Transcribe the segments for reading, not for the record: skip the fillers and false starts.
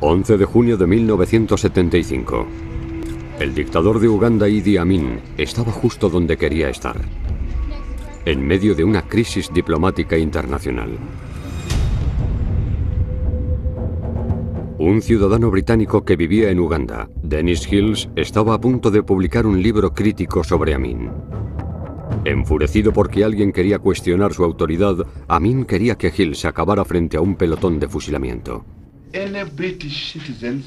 11 de junio de 1975. El dictador de Uganda, Idi Amin, estaba justo donde quería estar, en medio de una crisis diplomática internacional. Un ciudadano británico que vivía en Uganda, Dennis Hills, estaba a punto de publicar un libro crítico sobre Amin. Enfurecido porque alguien quería cuestionar su autoridad, Amin quería que Hills acabara frente a un pelotón de fusilamiento. Any British citizen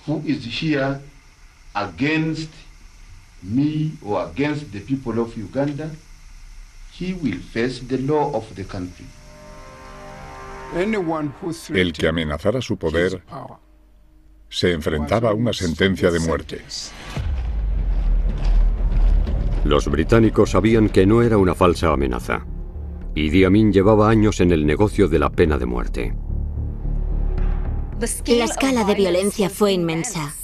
who is here against me or against the people of Uganda, he will face the law of the country. El que amenazara su poder se enfrentaba a una sentencia de muerte. Los británicos sabían que no era una falsa amenaza. Idi Amin llevaba años en el negocio de la pena de muerte. La escala de violencia fue inmensa.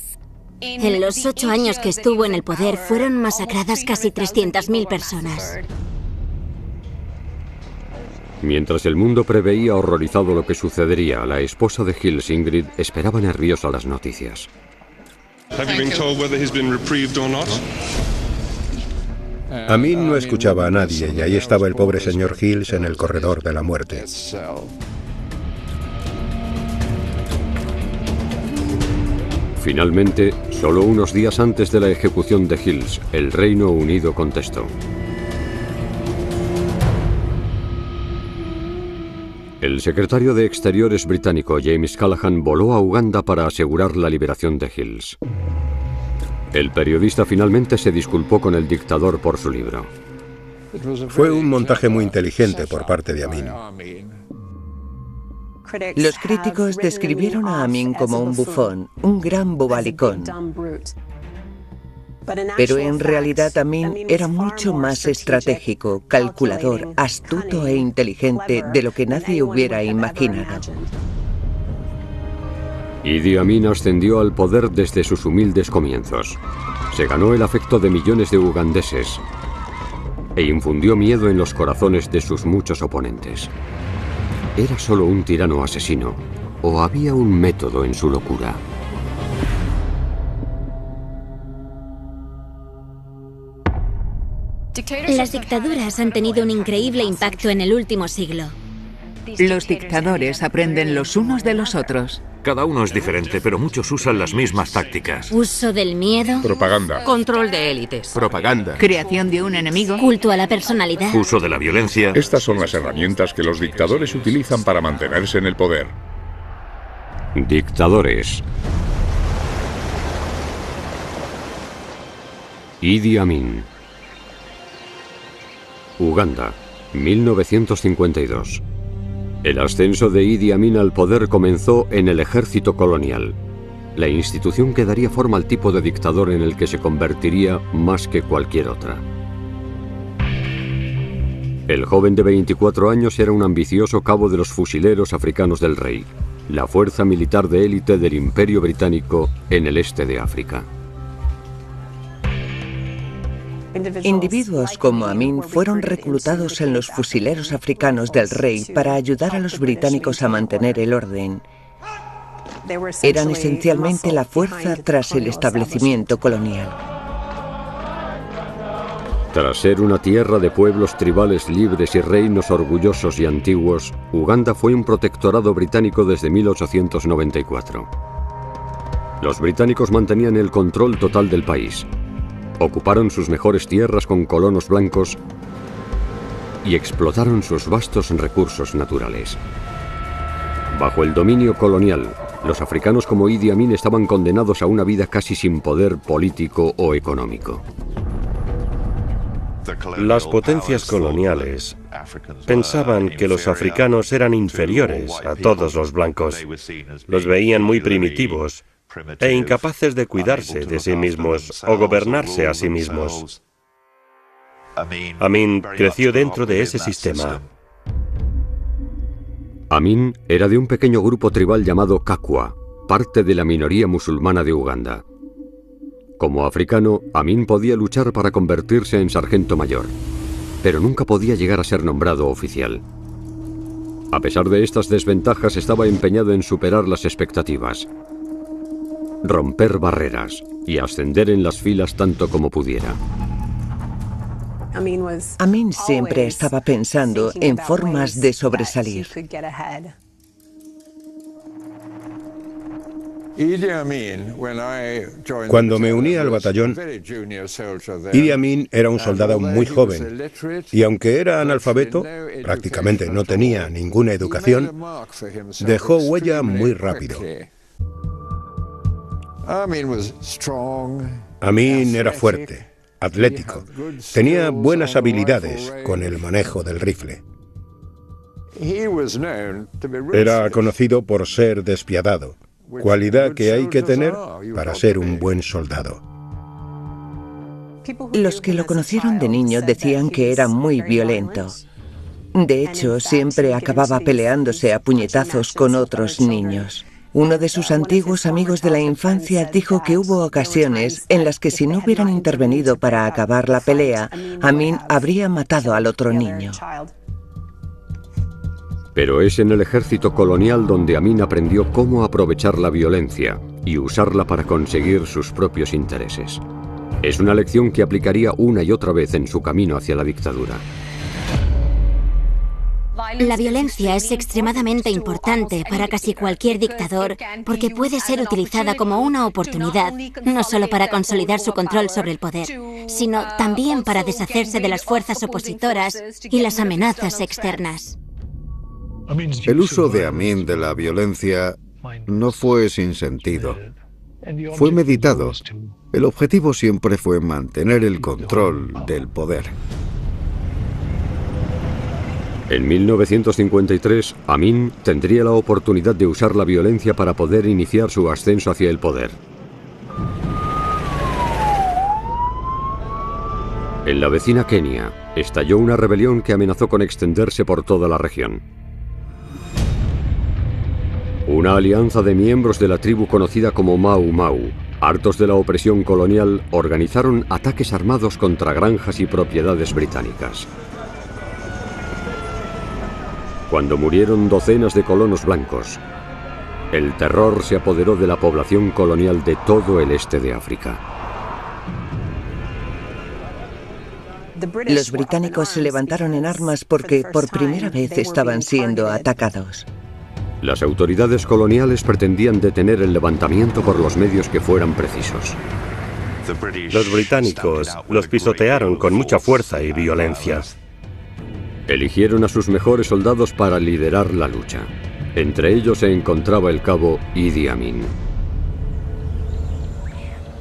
En los 8 años que estuvo en el poder fueron masacradas casi 300.000 personas. Mientras el mundo preveía horrorizado lo que sucedería, la esposa de Hills, Ingrid, esperaba nerviosa las noticias. Amin no escuchaba a nadie y ahí estaba el pobre señor Hills en el corredor de la muerte. Finalmente, solo unos días antes de la ejecución de Hills, el Reino Unido contestó. El secretario de Exteriores británico James Callaghan voló a Uganda para asegurar la liberación de Hills. El periodista finalmente se disculpó con el dictador por su libro. Fue un montaje muy inteligente por parte de Amin. Los críticos describieron a Amin como un bufón, un gran bobalicón. Pero en realidad Amin era mucho más estratégico, calculador, astuto e inteligente de lo que nadie hubiera imaginado. Idi Amin ascendió al poder desde sus humildes comienzos. Se ganó el afecto de millones de ugandeses e infundió miedo en los corazones de sus muchos oponentes. ¿Era solo un tirano asesino o había un método en su locura? Las dictaduras han tenido un increíble impacto en el último siglo. Los dictadores aprenden los unos de los otros. Cada uno es diferente, pero muchos usan las mismas tácticas. Uso del miedo. Propaganda. Control de élites. Propaganda. Creación de un enemigo. Culto a la personalidad. Uso de la violencia. Estas son las herramientas que los dictadores utilizan para mantenerse en el poder. Dictadores. Idi Amin. Uganda, 1952. El ascenso de Idi Amin al poder comenzó en el ejército colonial, la institución que daría forma al tipo de dictador en el que se convertiría más que cualquier otra. El joven de 24 años era un ambicioso cabo de los fusileros africanos del rey, la fuerza militar de élite del Imperio Británico en el este de África. Individuos como Amin fueron reclutados en los fusileros africanos del rey para ayudar a los británicos a mantener el orden. Eran esencialmente la fuerza tras el establecimiento colonial. Tras ser una tierra de pueblos tribales libres y reinos orgullosos y antiguos, Uganda fue un protectorado británico desde 1894. Los británicos mantenían el control total del país. Ocuparon sus mejores tierras con colonos blancos y explotaron sus vastos recursos naturales. Bajo el dominio colonial, los africanos como Idi Amin estaban condenados a una vida casi sin poder político o económico. Las potencias coloniales pensaban que los africanos eran inferiores a todos los blancos. Los veían muy primitivos e incapaces de cuidarse de sí mismos o gobernarse a sí mismos. Amin creció dentro de ese sistema. Amin era de un pequeño grupo tribal llamado Kakwa, parte de la minoría musulmana de Uganda. Como africano, Amin podía luchar para convertirse en sargento mayor, pero nunca podía llegar a ser nombrado oficial. A pesar de estas desventajas, estaba empeñado en superar las expectativas, romper barreras y ascender en las filas tanto como pudiera. Amin siempre estaba pensando en formas de sobresalir. Cuando me uní al batallón, Idi Amin era un soldado muy joven y aunque era analfabeto, prácticamente no tenía ninguna educación, dejó huella muy rápido. Amin era fuerte, atlético, tenía buenas habilidades con el manejo del rifle. Era conocido por ser despiadado, cualidad que hay que tener para ser un buen soldado. Los que lo conocieron de niño decían que era muy violento. De hecho, siempre acababa peleándose a puñetazos con otros niños. Uno de sus antiguos amigos de la infancia dijo que hubo ocasiones en las que si no hubieran intervenido para acabar la pelea, Amin habría matado al otro niño. Pero es en el ejército colonial donde Amin aprendió cómo aprovechar la violencia y usarla para conseguir sus propios intereses. Es una lección que aplicaría una y otra vez en su camino hacia la dictadura. La violencia es extremadamente importante para casi cualquier dictador porque puede ser utilizada como una oportunidad, no solo para consolidar su control sobre el poder, sino también para deshacerse de las fuerzas opositoras y las amenazas externas. El uso de Amin de la violencia no fue sin sentido. Fue meditado. El objetivo siempre fue mantener el control del poder. En 1953, Amin tendría la oportunidad de usar la violencia para poder iniciar su ascenso hacia el poder. En la vecina Kenia, estalló una rebelión que amenazó con extenderse por toda la región. Una alianza de miembros de la tribu conocida como Mau Mau, hartos de la opresión colonial, organizaron ataques armados contra granjas y propiedades británicas. Cuando murieron docenas de colonos blancos, el terror se apoderó de la población colonial de todo el este de África. Los británicos se levantaron en armas porque por primera vez estaban siendo atacados. Las autoridades coloniales pretendían detener el levantamiento por los medios que fueran precisos. Los británicos los pisotearon con mucha fuerza y violencia. Eligieron a sus mejores soldados para liderar la lucha. Entre ellos se encontraba el cabo Idi Amin.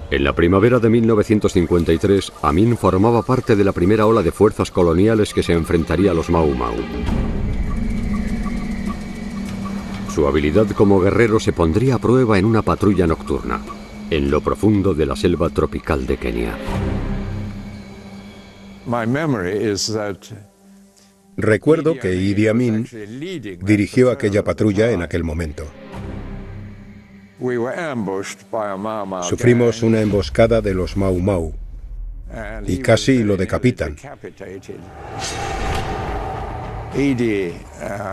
En la primavera de 1953, Amin formaba parte de la primera ola de fuerzas coloniales que se enfrentaría a los Mau Mau. Su habilidad como guerrero se pondría a prueba en una patrulla nocturna, en lo profundo de la selva tropical de Kenia. Recuerdo que Idi Amin dirigió aquella patrulla en aquel momento. Sufrimos una emboscada de los Mau Mau y casi lo decapitan.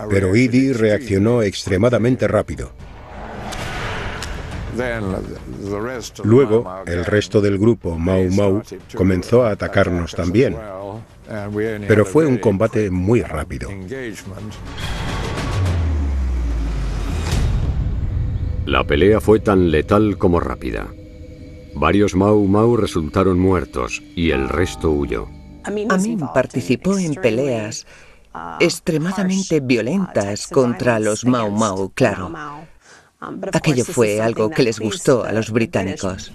Pero Idi reaccionó extremadamente rápido. Luego, el resto del grupo Mau Mau comenzó a atacarnos también. Pero fue un combate muy rápido. La pelea fue tan letal como rápida. Varios Mau Mau resultaron muertos y el resto huyó. Amin participó en peleas extremadamente violentas contra los Mau Mau, claro. Aquello fue algo que les gustó a los británicos.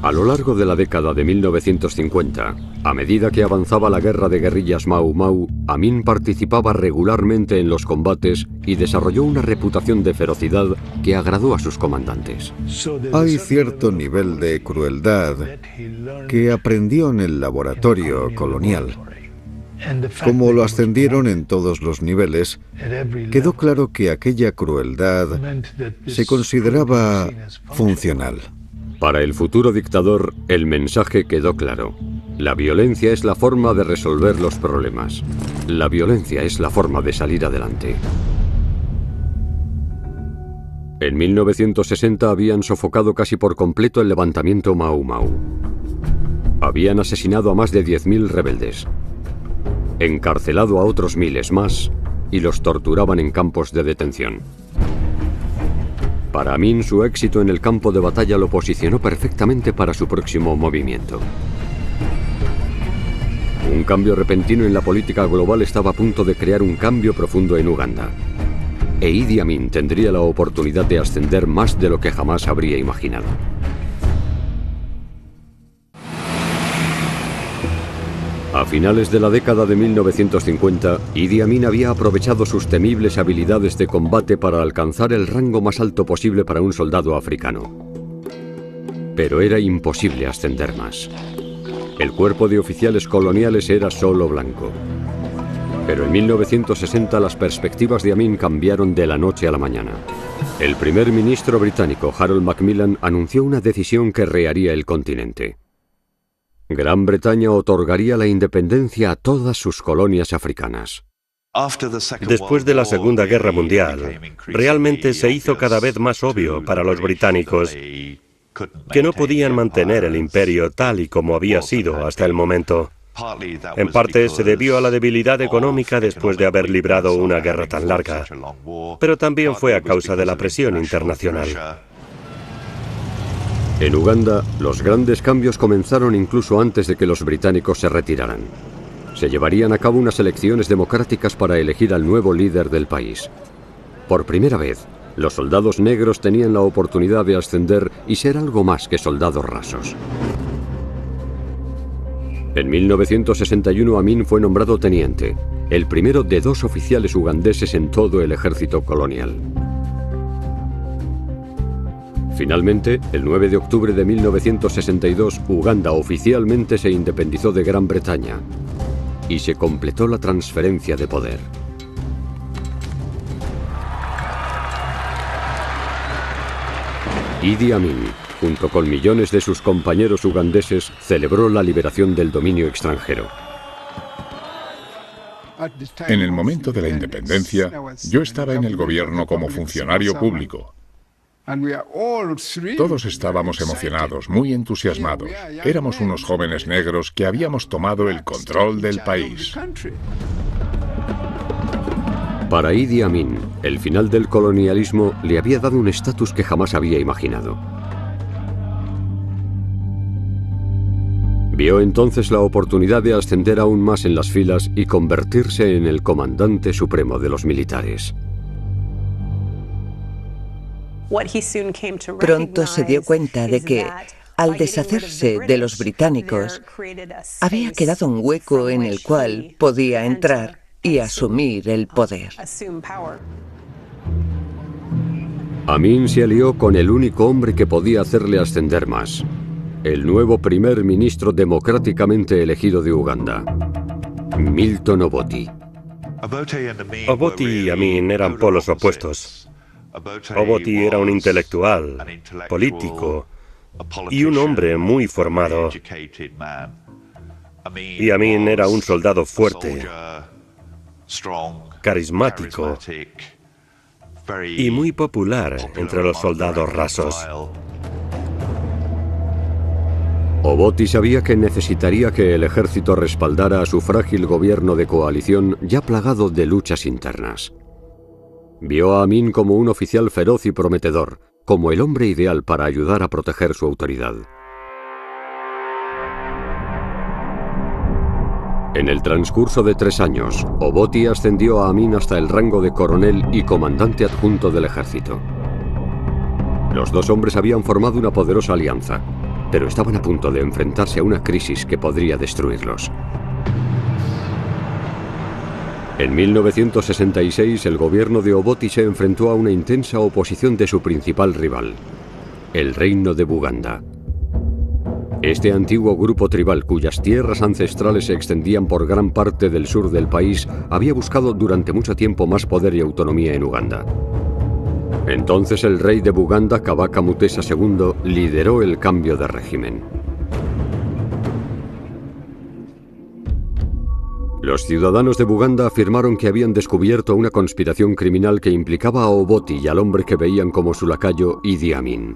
A lo largo de la década de 1950, a medida que avanzaba la guerra de guerrillas Mau Mau, Amin participaba regularmente en los combates y desarrolló una reputación de ferocidad que agradó a sus comandantes. Hay cierto nivel de crueldad que aprendió en el laboratorio colonial. Como lo ascendieron en todos los niveles, quedó claro que aquella crueldad se consideraba funcional. Para el futuro dictador, el mensaje quedó claro. La violencia es la forma de resolver los problemas. La violencia es la forma de salir adelante. En 1960 habían sofocado casi por completo el levantamiento Mau Mau. Habían asesinado a más de 10.000 rebeldes, encarcelado a otros miles más y los torturaban en campos de detención. Para Amin, su éxito en el campo de batalla lo posicionó perfectamente para su próximo movimiento. Un cambio repentino en la política global estaba a punto de crear un cambio profundo en Uganda. E Idi Amin tendría la oportunidad de ascender más de lo que jamás habría imaginado. A finales de la década de 1950, Idi Amin había aprovechado sus temibles habilidades de combate para alcanzar el rango más alto posible para un soldado africano. Pero era imposible ascender más. El cuerpo de oficiales coloniales era solo blanco. Pero en 1960 las perspectivas de Amin cambiaron de la noche a la mañana. El primer ministro británico, Harold Macmillan, anunció una decisión que reharía el continente. Gran Bretaña otorgaría la independencia a todas sus colonias africanas. Después de la Segunda Guerra Mundial, realmente se hizo cada vez más obvio para los británicos que no podían mantener el imperio tal y como había sido hasta el momento. En parte se debió a la debilidad económica después de haber librado una guerra tan larga, pero también fue a causa de la presión internacional. En Uganda, los grandes cambios comenzaron incluso antes de que los británicos se retiraran. Se llevarían a cabo unas elecciones democráticas para elegir al nuevo líder del país. Por primera vez, los soldados negros tenían la oportunidad de ascender y ser algo más que soldados rasos. En 1961 Amin fue nombrado teniente, el primero de 2 oficiales ugandeses en todo el ejército colonial. Finalmente, el 9 de octubre de 1962, Uganda oficialmente se independizó de Gran Bretaña y se completó la transferencia de poder. Idi Amin, junto con millones de sus compañeros ugandeses, celebró la liberación del dominio extranjero. En el momento de la independencia, yo estaba en el gobierno como funcionario público. Todos estábamos emocionados, muy entusiasmados. Éramos unos jóvenes negros que habíamos tomado el control del país. Para Idi Amin, el final del colonialismo le había dado un estatus que jamás había imaginado. Vio entonces la oportunidad de ascender aún más en las filas y convertirse en el comandante supremo de los militares. Pronto se dio cuenta de que, al deshacerse de los británicos, había quedado un hueco en el cual podía entrar y asumir el poder. Amin se alió con el único hombre que podía hacerle ascender más, el nuevo primer ministro democráticamente elegido de Uganda, Milton Obote. Obote y Amin eran polos opuestos. Obote era un intelectual, político y un hombre muy formado. Y Amin era un soldado fuerte, carismático y muy popular entre los soldados rasos. Obote sabía que necesitaría que el ejército respaldara a su frágil gobierno de coalición ya plagado de luchas internas. Vio a Amin como un oficial feroz y prometedor, como el hombre ideal para ayudar a proteger su autoridad. En el transcurso de 3 años, Obote ascendió a Amin hasta el rango de coronel y comandante adjunto del ejército. Los 2 hombres habían formado una poderosa alianza, pero estaban a punto de enfrentarse a una crisis que podría destruirlos. En 1966, el gobierno de Obote se enfrentó a una intensa oposición de su principal rival, el Reino de Buganda. Este antiguo grupo tribal, cuyas tierras ancestrales se extendían por gran parte del sur del país, había buscado durante mucho tiempo más poder y autonomía en Uganda. Entonces el rey de Buganda, Kabaka Mutesa II, lideró el cambio de régimen. Los ciudadanos de Buganda afirmaron que habían descubierto una conspiración criminal que implicaba a Obote y al hombre que veían como su lacayo, Idi Amin.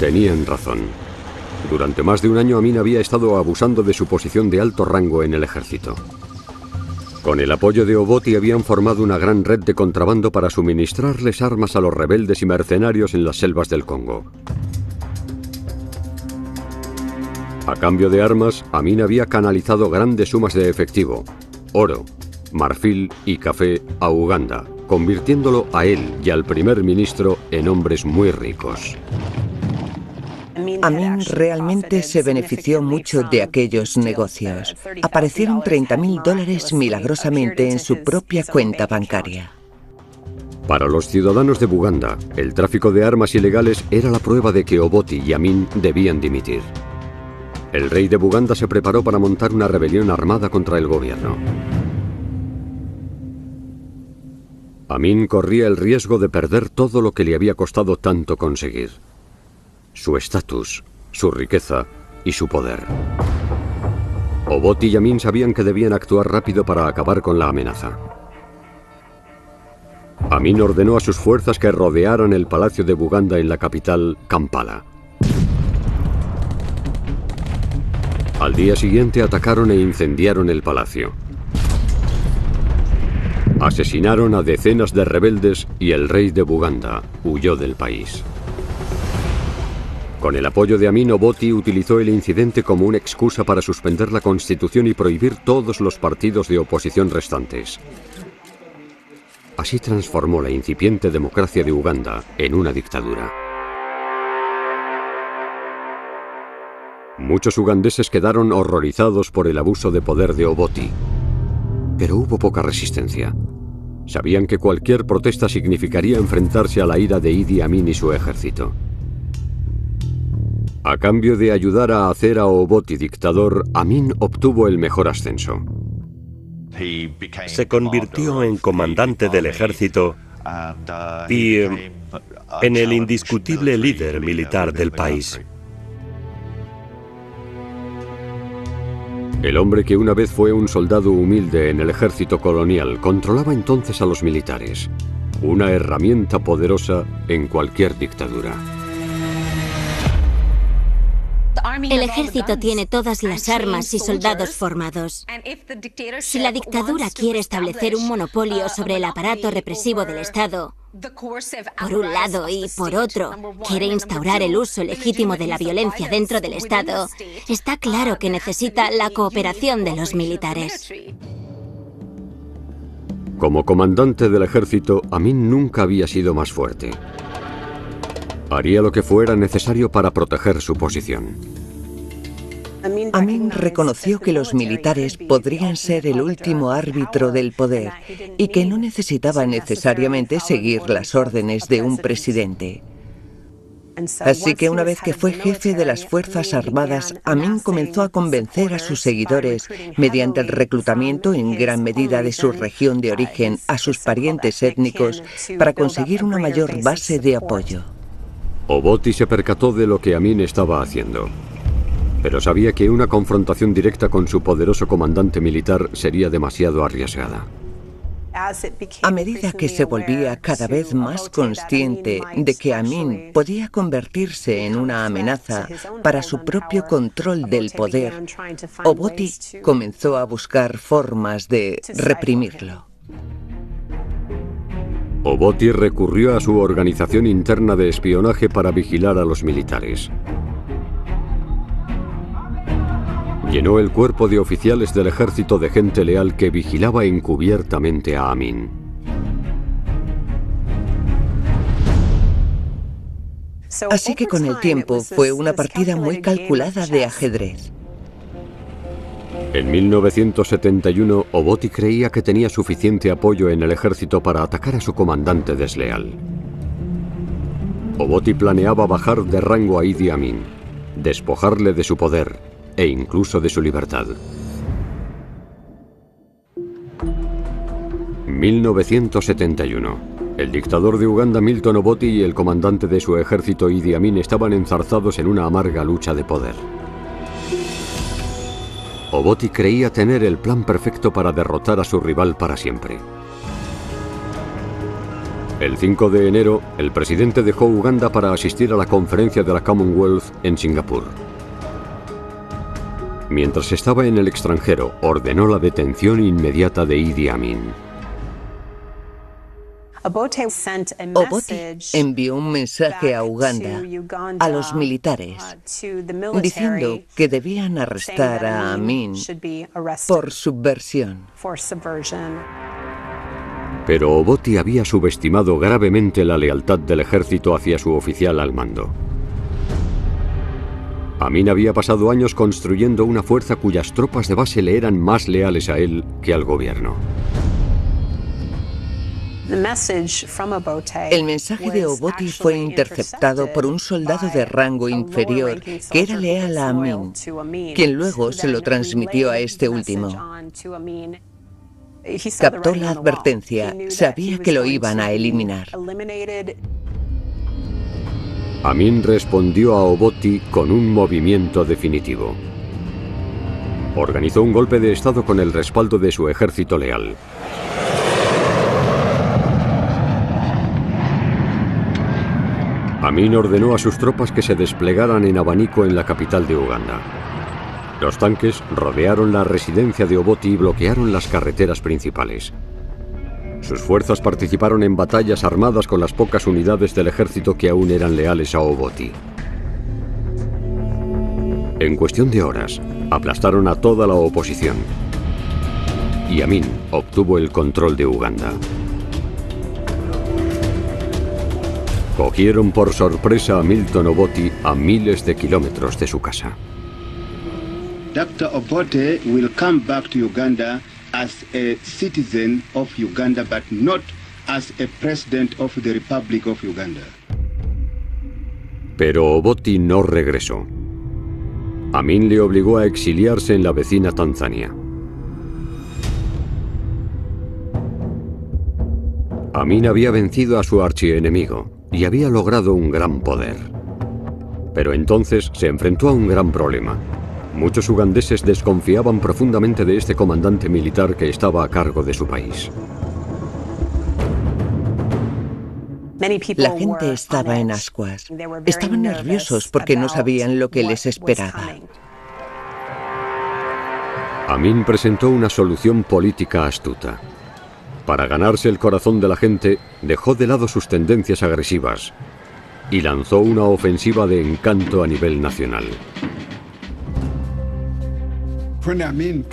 Tenían razón. Durante más de un año Amin había estado abusando de su posición de alto rango en el ejército. Con el apoyo de Obote habían formado una gran red de contrabando para suministrarles armas a los rebeldes y mercenarios en las selvas del Congo. A cambio de armas, Amin había canalizado grandes sumas de efectivo, oro, marfil y café a Uganda, convirtiéndolo a él y al primer ministro en hombres muy ricos. Amin realmente se benefició mucho de aquellos negocios. Aparecieron $30.000 milagrosamente en su propia cuenta bancaria. Para los ciudadanos de Buganda, el tráfico de armas ilegales era la prueba de que Obote y Amin debían dimitir. El rey de Buganda se preparó para montar una rebelión armada contra el gobierno. Amin corría el riesgo de perder todo lo que le había costado tanto conseguir: su estatus, su riqueza y su poder. Obote y Amin sabían que debían actuar rápido para acabar con la amenaza. Amin ordenó a sus fuerzas que rodearan el palacio de Buganda en la capital, Kampala. Al día siguiente atacaron e incendiaron el palacio. Asesinaron a decenas de rebeldes y el rey de Buganda huyó del país. Con el apoyo de Amin, Obote utilizó el incidente como una excusa para suspender la constitución y prohibir todos los partidos de oposición restantes. Así transformó la incipiente democracia de Uganda en una dictadura. Muchos ugandeses quedaron horrorizados por el abuso de poder de Obote, pero hubo poca resistencia. Sabían que cualquier protesta significaría enfrentarse a la ira de Idi Amin y su ejército. A cambio de ayudar a hacer a Obote dictador, Amin obtuvo el mejor ascenso. Se convirtió en comandante del ejército y en el indiscutible líder militar del país. El hombre que una vez fue un soldado humilde en el ejército colonial controlaba entonces a los militares, una herramienta poderosa en cualquier dictadura. El ejército tiene todas las armas y soldados formados. Si la dictadura quiere establecer un monopolio sobre el aparato represivo del Estado, por un lado, y por otro, quiere instaurar el uso legítimo de la violencia dentro del Estado, está claro que necesita la cooperación de los militares. Como comandante del ejército, Amin nunca había sido más fuerte. Haría lo que fuera necesario para proteger su posición. Amin reconoció que los militares podrían ser el último árbitro del poder y que no necesitaban necesariamente seguir las órdenes de un presidente. Así que una vez que fue jefe de las Fuerzas Armadas, Amin comenzó a convencer a sus seguidores, mediante el reclutamiento en gran medida de su región de origen a sus parientes étnicos, para conseguir una mayor base de apoyo. Obote se percató de lo que Amin estaba haciendo, pero sabía que una confrontación directa con su poderoso comandante militar sería demasiado arriesgada. A medida que se volvía cada vez más consciente de que Amin podía convertirse en una amenaza para su propio control del poder, Obote comenzó a buscar formas de reprimirlo. Obote recurrió a su organización interna de espionaje para vigilar a los militares. Llenó el cuerpo de oficiales del ejército de gente leal que vigilaba encubiertamente a Amin. Así que con el tiempo fue una partida muy calculada de ajedrez. En 1971, Obote creía que tenía suficiente apoyo en el ejército para atacar a su comandante desleal. Obote planeaba bajar de rango a Idi Amin, despojarle de su poder e incluso de su libertad. 1971. El dictador de Uganda, Milton Obote, y el comandante de su ejército, Idi Amin, estaban enzarzados en una amarga lucha de poder. Obote creía tener el plan perfecto para derrotar a su rival para siempre. El 5 de enero, el presidente dejó Uganda para asistir a la conferencia de la Commonwealth en Singapur. Mientras estaba en el extranjero, ordenó la detención inmediata de Idi Amin. Obote envió un mensaje a Uganda, a los militares, diciendo que debían arrestar a Amin por subversión. Pero Obote había subestimado gravemente la lealtad del ejército hacia su oficial al mando. Amin había pasado años construyendo una fuerza cuyas tropas de base le eran más leales a él que al gobierno. El mensaje de Obote fue interceptado por un soldado de rango inferior que era leal a Amin, quien luego se lo transmitió a este último. Captó la advertencia, sabía que lo iban a eliminar. Amin respondió a Obote con un movimiento definitivo. Organizó un golpe de estado con el respaldo de su ejército leal. Amin ordenó a sus tropas que se desplegaran en abanico en la capital de Uganda. Los tanques rodearon la residencia de Obote y bloquearon las carreteras principales. Sus fuerzas participaron en batallas armadas con las pocas unidades del ejército que aún eran leales a Obote. En cuestión de horas, aplastaron a toda la oposición. Y Amin obtuvo el control de Uganda. Cogieron por sorpresa a Milton Obote a miles de kilómetros de su casa. Dr. Obote will come back to Uganda as a citizen of Uganda, but not as a president of the Republic of Uganda. Pero Obote no regresó. Amin le obligó a exiliarse en la vecina Tanzania. Amin había vencido a su archienemigo y había logrado un gran poder. Pero entonces se enfrentó a un gran problema. Muchos ugandeses desconfiaban profundamente de este comandante militar que estaba a cargo de su país. La gente estaba en ascuas. Estaban nerviosos porque no sabían lo que les esperaba. Amin presentó una solución política astuta. Para ganarse el corazón de la gente, dejó de lado sus tendencias agresivas y lanzó una ofensiva de encanto a nivel nacional.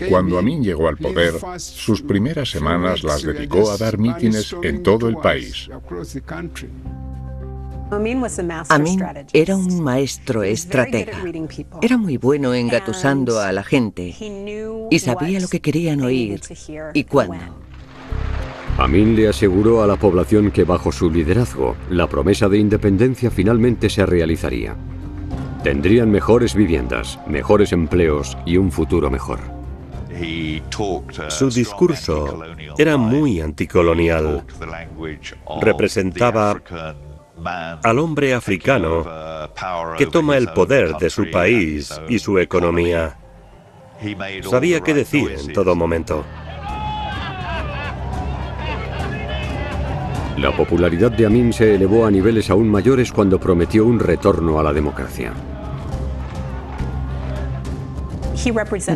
Cuando Amin llegó al poder, sus primeras semanas las dedicó a dar mítines en todo el país. Amin era un maestro estratega. Era muy bueno engatusando a la gente y sabía lo que querían oír y cuándo. Amin le aseguró a la población que bajo su liderazgo, la promesa de independencia finalmente se realizaría. Tendrían mejores viviendas, mejores empleos y un futuro mejor. Su discurso era muy anticolonial. Representaba al hombre africano que toma el poder de su país y su economía. Sabía qué decir en todo momento. La popularidad de Amin se elevó a niveles aún mayores cuando prometió un retorno a la democracia.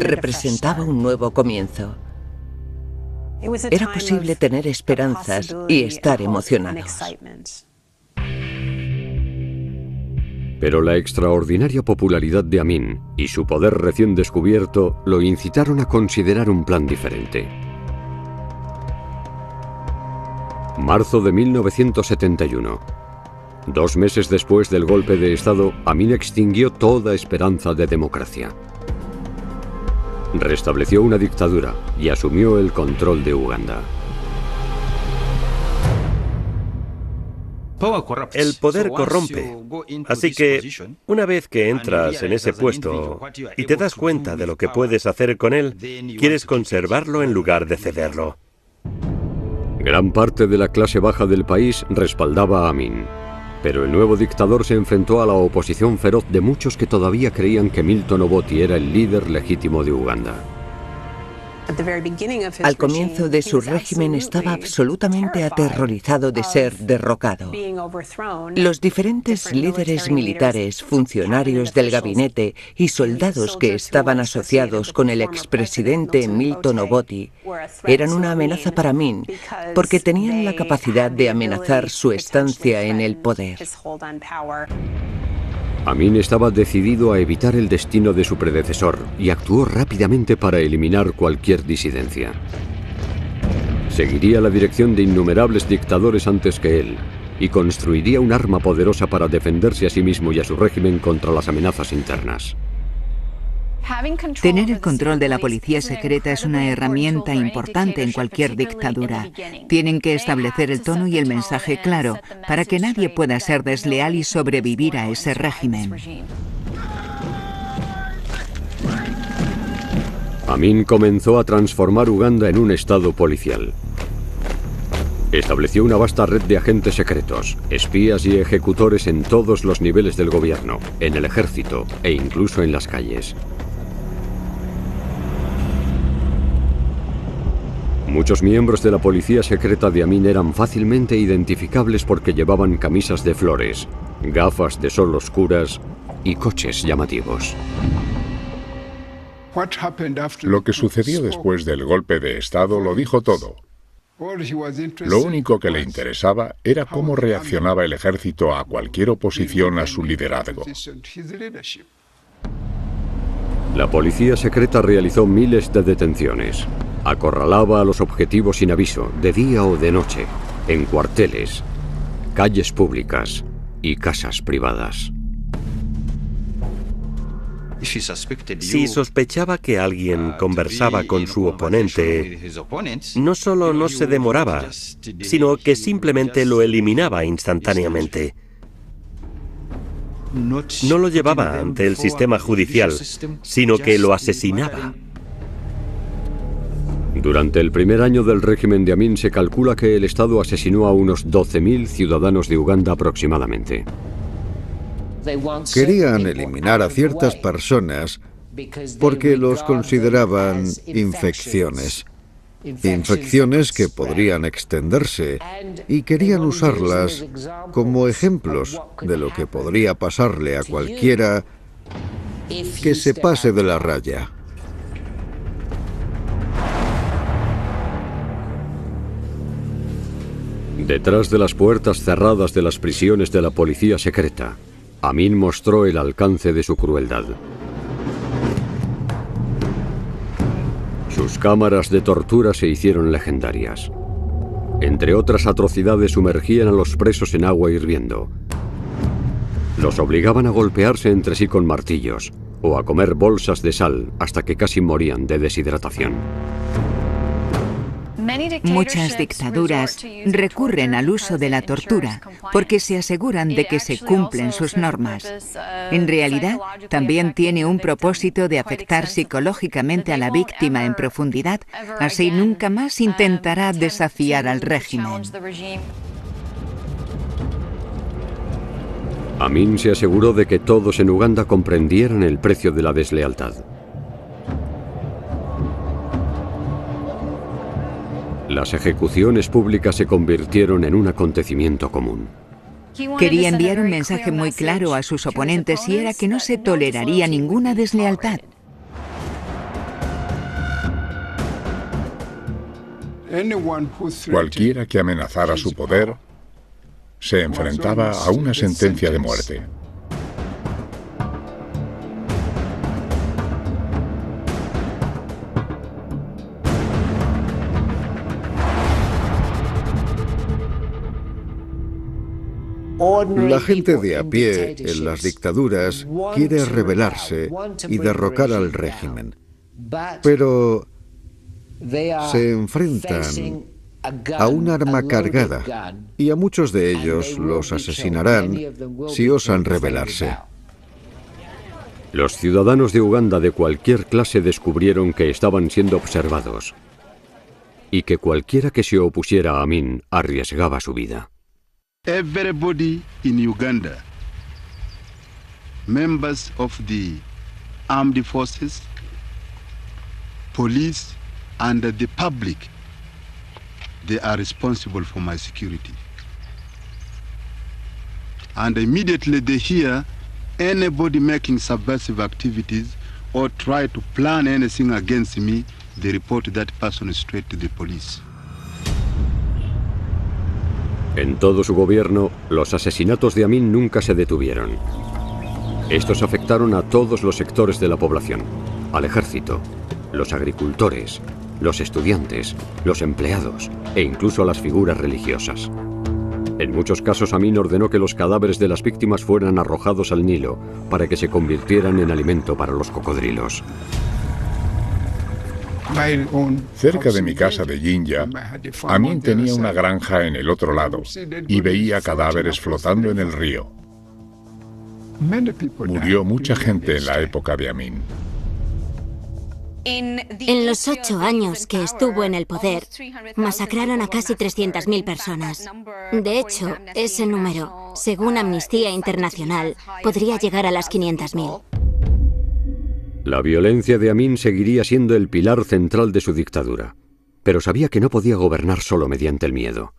Representaba un nuevo comienzo. Era posible tener esperanzas y estar emocionados. Pero la extraordinaria popularidad de Amin y su poder recién descubierto lo incitaron a considerar un plan diferente. Marzo de 1971. 2 meses después del golpe de Estado, Amin extinguió toda esperanza de democracia. Restableció una dictadura y asumió el control de Uganda. El poder corrompe, así que una vez que entras en ese puesto y te das cuenta de lo que puedes hacer con él, quieres conservarlo en lugar de cederlo. Gran parte de la clase baja del país respaldaba a Amin. Pero el nuevo dictador se enfrentó a la oposición feroz de muchos que todavía creían que Milton Obote era el líder legítimo de Uganda. Al comienzo de su régimen estaba absolutamente aterrorizado de ser derrocado. Los diferentes líderes militares, funcionarios del gabinete y soldados que estaban asociados con el expresidente Milton Obote eran una amenaza para Amin porque tenían la capacidad de amenazar su estancia en el poder. Amin estaba decidido a evitar el destino de su predecesor y actuó rápidamente para eliminar cualquier disidencia. Seguiría la dirección de innumerables dictadores antes que él y construiría un arma poderosa para defenderse a sí mismo y a su régimen contra las amenazas internas. Tener el control de la policía secreta es una herramienta importante en cualquier dictadura. Tienen que establecer el tono y el mensaje claro para que nadie pueda ser desleal y sobrevivir a ese régimen. Amin comenzó a transformar Uganda en un estado policial. Estableció una vasta red de agentes secretos, espías y ejecutores en todos los niveles del gobierno, en el ejército e incluso en las calles. Muchos miembros de la policía secreta de Amin eran fácilmente identificables porque llevaban camisas de flores, gafas de sol oscuras y coches llamativos. Lo que sucedió después del golpe de Estado lo dijo todo. Lo único que le interesaba era cómo reaccionaba el ejército a cualquier oposición a su liderazgo. La policía secreta realizó miles de detenciones. Acorralaba a los objetivos sin aviso, de día o de noche, en cuarteles, calles públicas y casas privadas. Si sospechaba que alguien conversaba con su oponente, no solo no se demoraba, sino que simplemente lo eliminaba instantáneamente. No lo llevaba ante el sistema judicial, sino que lo asesinaba. Durante el primer año del régimen de Amin se calcula que el Estado asesinó a unos 12.000 ciudadanos de Uganda aproximadamente. Querían eliminar a ciertas personas porque los consideraban infecciones. Infecciones que podrían extenderse y querían usarlas como ejemplos de lo que podría pasarle a cualquiera que se pase de la raya. Detrás de las puertas cerradas de las prisiones de la policía secreta, Amin mostró el alcance de su crueldad. Sus cámaras de tortura se hicieron legendarias. Entre otras atrocidades, sumergían a los presos en agua hirviendo. Los obligaban a golpearse entre sí con martillos o a comer bolsas de sal hasta que casi morían de deshidratación. Muchas dictaduras recurren al uso de la tortura porque se aseguran de que se cumplen sus normas. En realidad, también tiene un propósito de afectar psicológicamente a la víctima en profundidad, así nunca más intentará desafiar al régimen. Amin se aseguró de que todos en Uganda comprendieran el precio de la deslealtad. Las ejecuciones públicas se convirtieron en un acontecimiento común. Quería enviar un mensaje muy claro a sus oponentes y era que no se toleraría ninguna deslealtad. Cualquiera que amenazara su poder se enfrentaba a una sentencia de muerte. La gente de a pie en las dictaduras quiere rebelarse y derrocar al régimen, pero se enfrentan a un arma cargada y a muchos de ellos los asesinarán si osan rebelarse. Los ciudadanos de Uganda de cualquier clase descubrieron que estaban siendo observados y que cualquiera que se opusiera a Amin arriesgaba su vida. everybody in Uganda, members of the armed forces, police, and the public, they are responsible for my security. And immediately they hear anybody making subversive activities or try to plan anything against me, they report that person straight to the police. En todo su gobierno, los asesinatos de Amin nunca se detuvieron. Estos afectaron a todos los sectores de la población, al ejército, los agricultores, los estudiantes, los empleados e incluso a las figuras religiosas. En muchos casos, Amin ordenó que los cadáveres de las víctimas fueran arrojados al Nilo para que se convirtieran en alimento para los cocodrilos. Cerca de mi casa de Jinja, Amin tenía una granja en el otro lado y veía cadáveres flotando en el río. Murió mucha gente en la época de Amin. En los 8 años que estuvo en el poder, masacraron a casi 300.000 personas. De hecho, ese número, según Amnistía Internacional, podría llegar a las 500.000. La violencia de Amin seguiría siendo el pilar central de su dictadura, pero sabía que no podía gobernar solo mediante el miedo.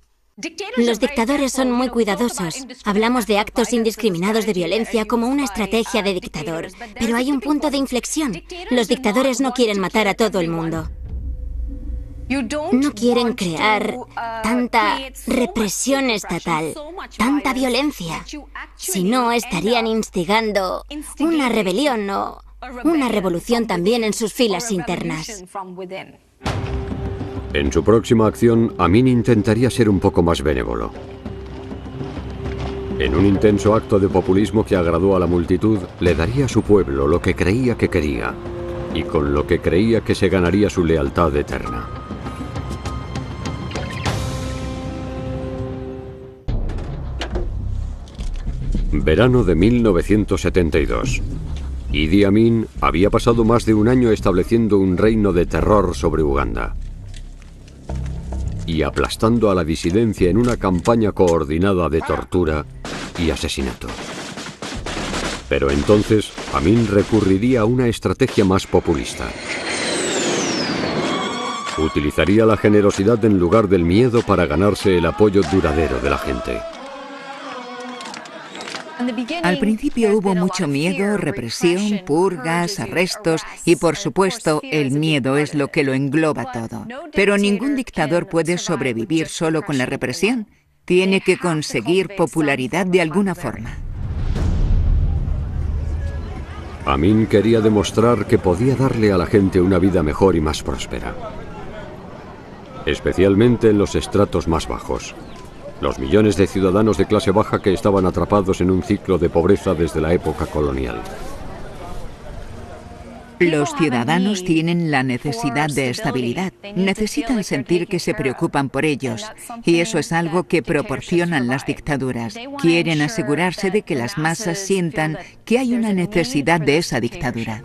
Los dictadores son muy cuidadosos. Hablamos de actos indiscriminados de violencia como una estrategia de dictador, pero hay un punto de inflexión. Los dictadores no quieren matar a todo el mundo. No quieren crear tanta represión estatal, tanta violencia. Si no, estarían instigando una rebelión o una revolución también en sus filas internas. En su próxima acción, Amin intentaría ser un poco más benévolo. En un intenso acto de populismo que agradó a la multitud, le daría a su pueblo lo que creía que quería, y con lo que creía que se ganaría su lealtad eterna. Verano de 1972. Idi Amin había pasado más de un año estableciendo un reino de terror sobre Uganda y aplastando a la disidencia en una campaña coordinada de tortura y asesinato. Pero entonces, Amin recurriría a una estrategia más populista. Utilizaría la generosidad en lugar del miedo para ganarse el apoyo duradero de la gente. Al principio hubo mucho miedo, represión, purgas, arrestos y, por supuesto, el miedo es lo que lo engloba todo. Pero ningún dictador puede sobrevivir solo con la represión. Tiene que conseguir popularidad de alguna forma. Amin quería demostrar que podía darle a la gente una vida mejor y más próspera, especialmente en los estratos más bajos. Los millones de ciudadanos de clase baja que estaban atrapados en un ciclo de pobreza desde la época colonial. Los ciudadanos tienen la necesidad de estabilidad. Necesitan sentir que se preocupan por ellos. Y eso es algo que proporcionan las dictaduras. Quieren asegurarse de que las masas sientan que hay una necesidad de esa dictadura.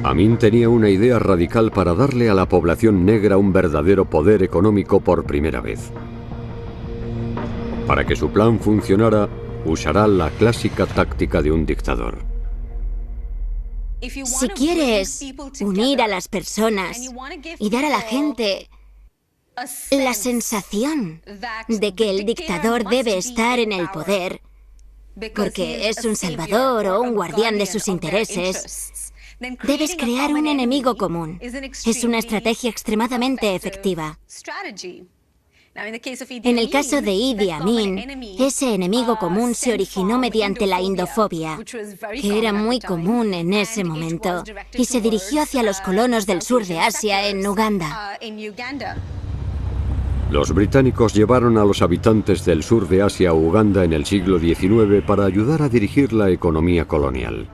Amin tenía una idea radical para darle a la población negra un verdadero poder económico por primera vez. Para que su plan funcionara, usará la clásica táctica de un dictador. Si quieres unir a las personas y dar a la gente la sensación de que el dictador debe estar en el poder, porque es un salvador o un guardián de sus intereses, debes crear un enemigo común. Es una estrategia extremadamente efectiva. En el caso de Idi Amin, ese enemigo común se originó mediante la indofobia, que era muy común en ese momento, y se dirigió hacia los colonos del sur de Asia, en Uganda. Los británicos llevaron a los habitantes del sur de Asia a Uganda en el siglo XIX para ayudar a dirigir la economía colonial.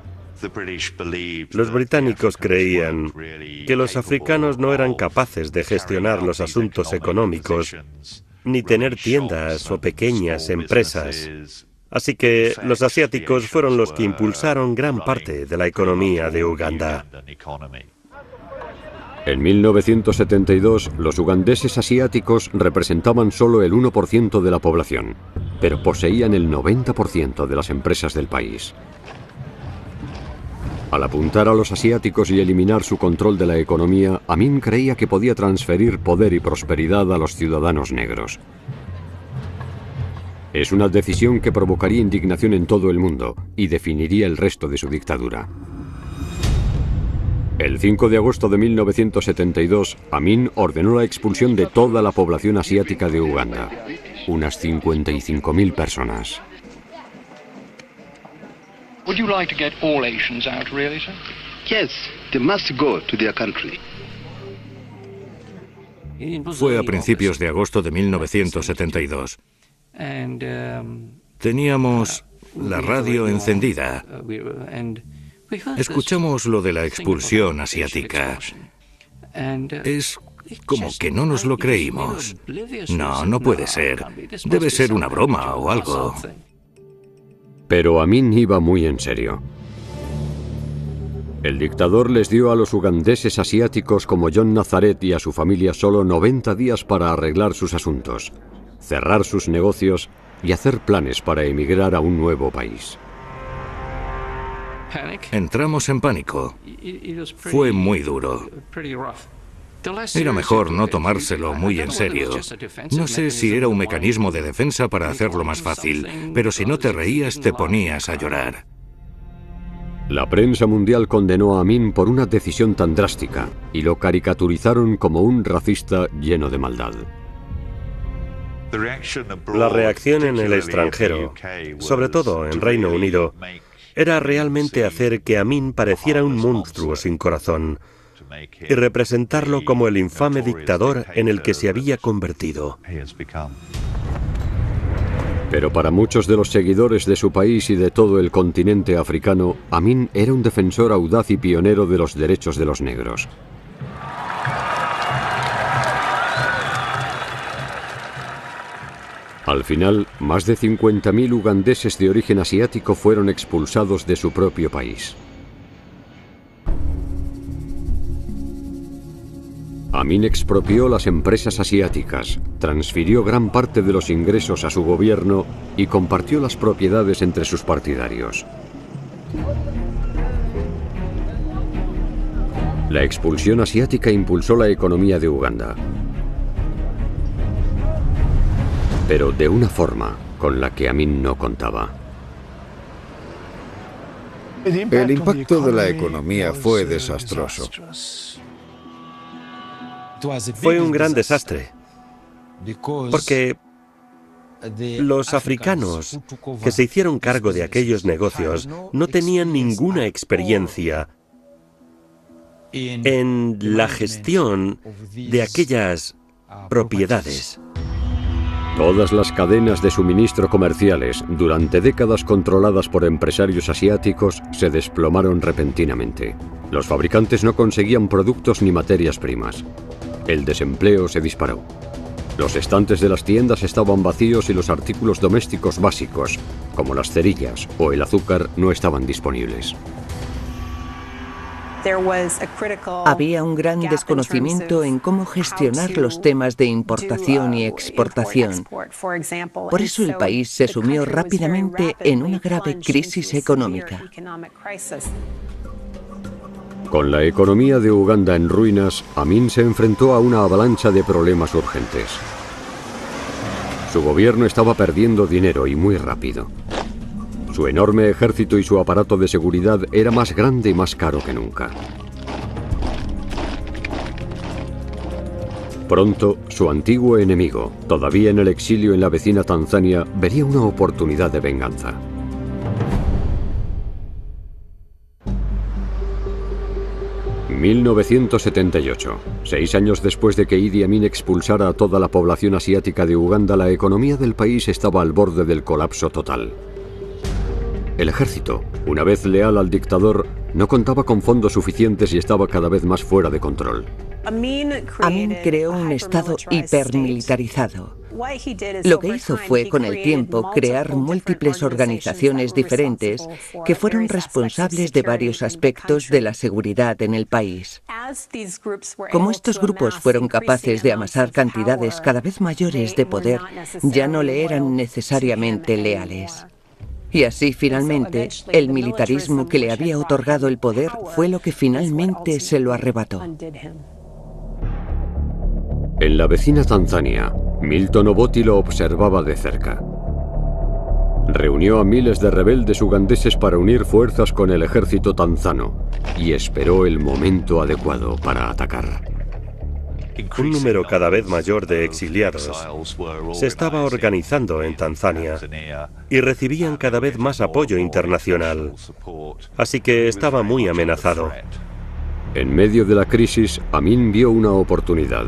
Los británicos creían que los africanos no eran capaces de gestionar los asuntos económicos, ni tener tiendas o pequeñas empresas. Así que los asiáticos fueron los que impulsaron gran parte de la economía de Uganda. En 1972, los ugandeses asiáticos representaban solo el 1% de la población, pero poseían el 90% de las empresas del país. Al apuntar a los asiáticos y eliminar su control de la economía, Amin creía que podía transferir poder y prosperidad a los ciudadanos negros. Es una decisión que provocaría indignación en todo el mundo y definiría el resto de su dictadura. El 5 de agosto de 1972, Amin ordenó la expulsión de toda la población asiática de Uganda, unas 55.000 personas. Would you like to get all Asians out, really, sir? Yes, they must go to their country. Fue a principios de agosto de 1972. Teníamos la radio encendida. Escuchamos lo de la expulsión asiática. Es como que no nos lo creímos. No, no puede ser. Debe ser una broma o algo. Pero Amin iba muy en serio. El dictador les dio a los ugandeses asiáticos como John Nazaret y a su familia solo 90 días para arreglar sus asuntos, cerrar sus negocios y hacer planes para emigrar a un nuevo país. Entramos en pánico. Fue muy duro. Era mejor no tomárselo muy en serio. No sé si era un mecanismo de defensa para hacerlo más fácil, pero si no te reías te ponías a llorar. La prensa mundial condenó a Amin por una decisión tan drástica y lo caricaturizaron como un racista lleno de maldad. La reacción en el extranjero, sobre todo en Reino Unido, era realmente hacer que Amin pareciera un monstruo sin corazón y representarlo como el infame dictador en el que se había convertido. Pero para muchos de los seguidores de su país y de todo el continente africano, Amin era un defensor audaz y pionero de los derechos de los negros. Al final, más de 50.000 ugandeses de origen asiático fueron expulsados de su propio país. Amin expropió las empresas asiáticas, transfirió gran parte de los ingresos a su gobierno y compartió las propiedades entre sus partidarios. La expulsión asiática impulsó la economía de Uganda, pero de una forma con la que Amin no contaba. El impacto de la economía fue desastroso. Fue un gran desastre, porque los africanos que se hicieron cargo de aquellos negocios no tenían ninguna experiencia en la gestión de aquellas propiedades. Todas las cadenas de suministro comerciales, durante décadas controladas por empresarios asiáticos, se desplomaron repentinamente. Los fabricantes no conseguían productos ni materias primas. El desempleo se disparó. Los estantes de las tiendas estaban vacíos y los artículos domésticos básicos, como las cerillas o el azúcar, no estaban disponibles. Había un gran desconocimiento en cómo gestionar los temas de importación y exportación. Por eso el país se sumió rápidamente en una grave crisis económica. Con la economía de Uganda en ruinas, Amin se enfrentó a una avalancha de problemas urgentes. Su gobierno estaba perdiendo dinero y muy rápido. Su enorme ejército y su aparato de seguridad era más grande y más caro que nunca. Pronto, su antiguo enemigo, todavía en el exilio en la vecina Tanzania, vería una oportunidad de venganza. ...1978. 6 años después de que Idi Amin expulsara a toda la población asiática de Uganda, la economía del país estaba al borde del colapso total. El ejército, una vez leal al dictador, no contaba con fondos suficientes y estaba cada vez más fuera de control. Amin creó un estado hipermilitarizado. Lo que hizo fue, con el tiempo, crear múltiples organizaciones diferentes que fueron responsables de varios aspectos de la seguridad en el país. Como estos grupos fueron capaces de amasar cantidades cada vez mayores de poder, ya no le eran necesariamente leales. Y así, finalmente, el militarismo que le había otorgado el poder fue lo que finalmente se lo arrebató. En la vecina Tanzania, Milton Obote lo observaba de cerca. Reunió a miles de rebeldes ugandeses para unir fuerzas con el ejército tanzano y esperó el momento adecuado para atacar. Un número cada vez mayor de exiliados se estaba organizando en Tanzania y recibían cada vez más apoyo internacional, así que estaba muy amenazado. En medio de la crisis, Amin vio una oportunidad.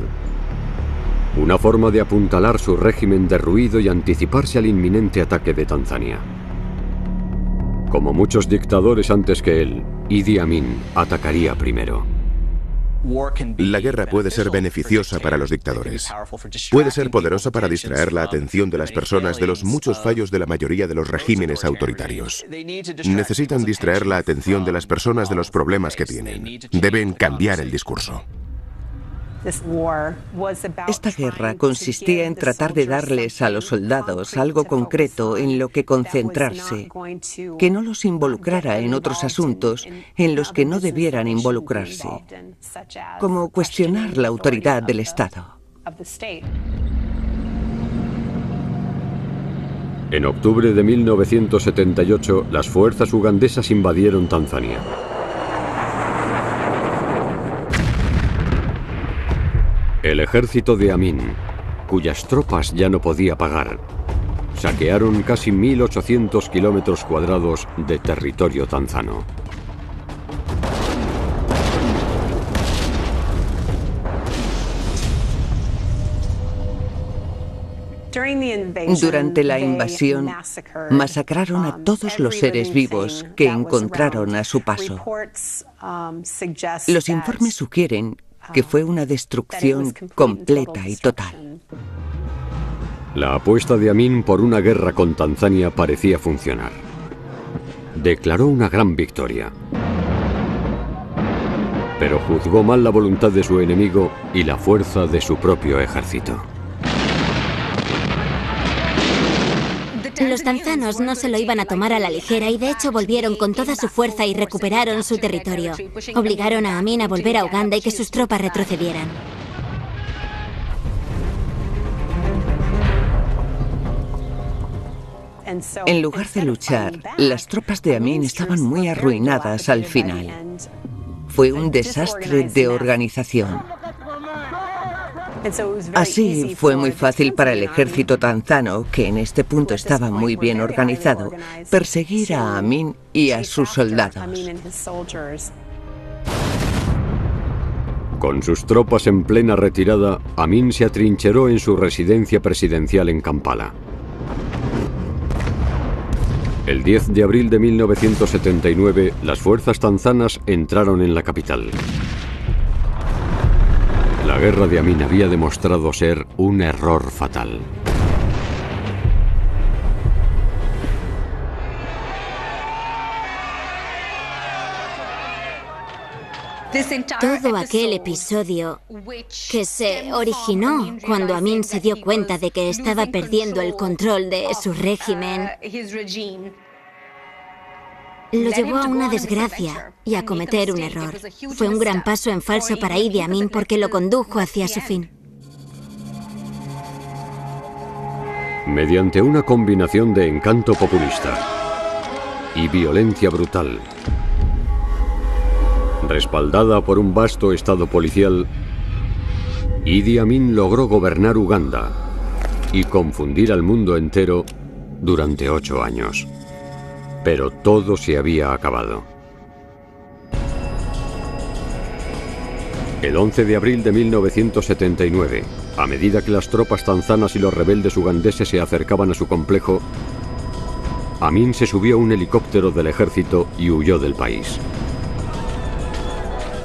Una forma de apuntalar su régimen derruido y anticiparse al inminente ataque de Tanzania. Como muchos dictadores antes que él, Idi Amin atacaría primero. La guerra puede ser beneficiosa para los dictadores. Puede ser poderosa para distraer la atención de las personas de los muchos fallos de la mayoría de los regímenes autoritarios. Necesitan distraer la atención de las personas de los problemas que tienen. Deben cambiar el discurso. Esta guerra consistía en tratar de darles a los soldados algo concreto en lo que concentrarse, que no los involucrara en otros asuntos en los que no debieran involucrarse, como cuestionar la autoridad del Estado. En octubre de 1978, las fuerzas ugandesas invadieron Tanzania. El ejército de Amin, cuyas tropas ya no podía pagar, saquearon casi 1.800 kilómetros cuadrados de territorio tanzano. Durante la invasión, masacraron a todos los seres vivos que encontraron a su paso. Los informes sugieren que fue una destrucción completa y total. La apuesta de Amin por una guerra con Tanzania parecía funcionar. Declaró una gran victoria. Pero juzgó mal la voluntad de su enemigo y la fuerza de su propio ejército. Los tanzanos no se lo iban a tomar a la ligera y de hecho volvieron con toda su fuerza y recuperaron su territorio. Obligaron a Amin a volver a Uganda y que sus tropas retrocedieran. En lugar de luchar, las tropas de Amin estaban muy arruinadas al final. Fue un desastre de organización. Así fue muy fácil para el ejército tanzano, que en este punto estaba muy bien organizado, perseguir a Amin y a sus soldados. Con sus tropas en plena retirada, Amin se atrincheró en su residencia presidencial en Kampala. El 10 de abril de 1979, las fuerzas tanzanas entraron en la capital. La guerra de Amin había demostrado ser un error fatal. Todo aquel episodio que se originó cuando Amin se dio cuenta de que estaba perdiendo el control de su régimen, lo llevó a una desgracia y a cometer un error. Fue un gran paso en falso para Idi Amin porque lo condujo hacia su fin. Mediante una combinación de encanto populista y violencia brutal, respaldada por un vasto estado policial, Idi Amin logró gobernar Uganda y confundir al mundo entero durante 8 años. Pero todo se había acabado. El 11 de abril de 1979, a medida que las tropas tanzanas y los rebeldes ugandeses se acercaban a su complejo, Amin se subió a un helicóptero del ejército y huyó del país.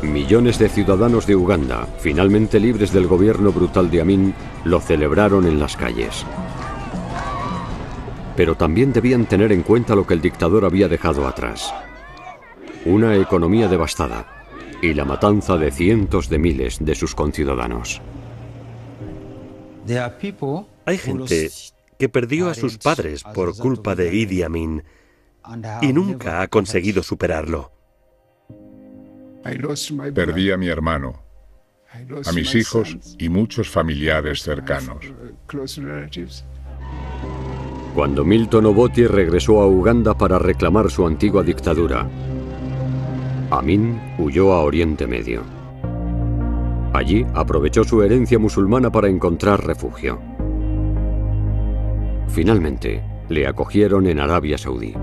Millones de ciudadanos de Uganda, finalmente libres del gobierno brutal de Amin, lo celebraron en las calles. Pero también debían tener en cuenta lo que el dictador había dejado atrás. Una economía devastada y la matanza de cientos de miles de sus conciudadanos. Hay gente que perdió a sus padres por culpa de Idi Amin y nunca ha conseguido superarlo. Perdí a mi hermano, a mis hijos y muchos familiares cercanos. Cuando Milton Obote regresó a Uganda para reclamar su antigua dictadura, Amin huyó a Oriente Medio. Allí aprovechó su herencia musulmana para encontrar refugio. Finalmente, le acogieron en Arabia Saudí.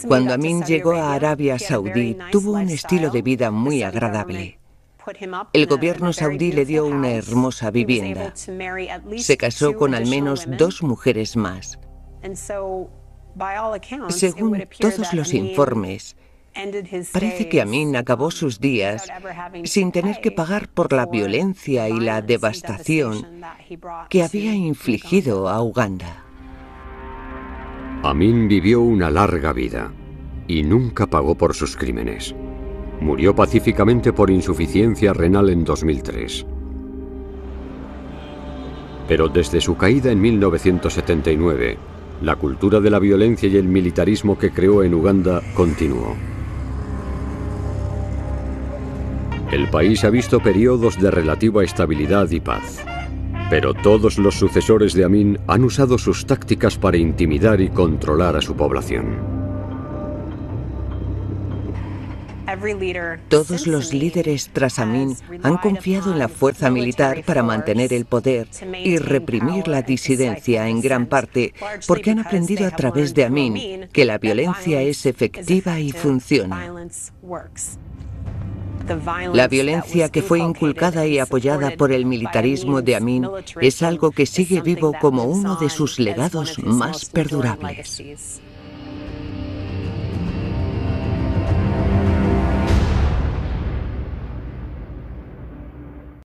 Cuando Amin llegó a Arabia Saudí, tuvo un estilo de vida muy agradable. El gobierno saudí le dio una hermosa vivienda. Se casó con al menos 2 mujeres más. Según todos los informes, parece que Amin acabó sus días sin tener que pagar por la violencia y la devastación que había infligido a Uganda. Amin vivió una larga vida y nunca pagó por sus crímenes. Murió pacíficamente por insuficiencia renal en 2003. Pero desde su caída en 1979, la cultura de la violencia y el militarismo que creó en Uganda continuó. El país ha visto periodos de relativa estabilidad y paz. Pero todos los sucesores de Amin han usado sus tácticas para intimidar y controlar a su población. Todos los líderes tras Amin han confiado en la fuerza militar para mantener el poder y reprimir la disidencia en gran parte porque han aprendido a través de Amin que la violencia es efectiva y funciona. La violencia que fue inculcada y apoyada por el militarismo de Amin es algo que sigue vivo como uno de sus legados más perdurables.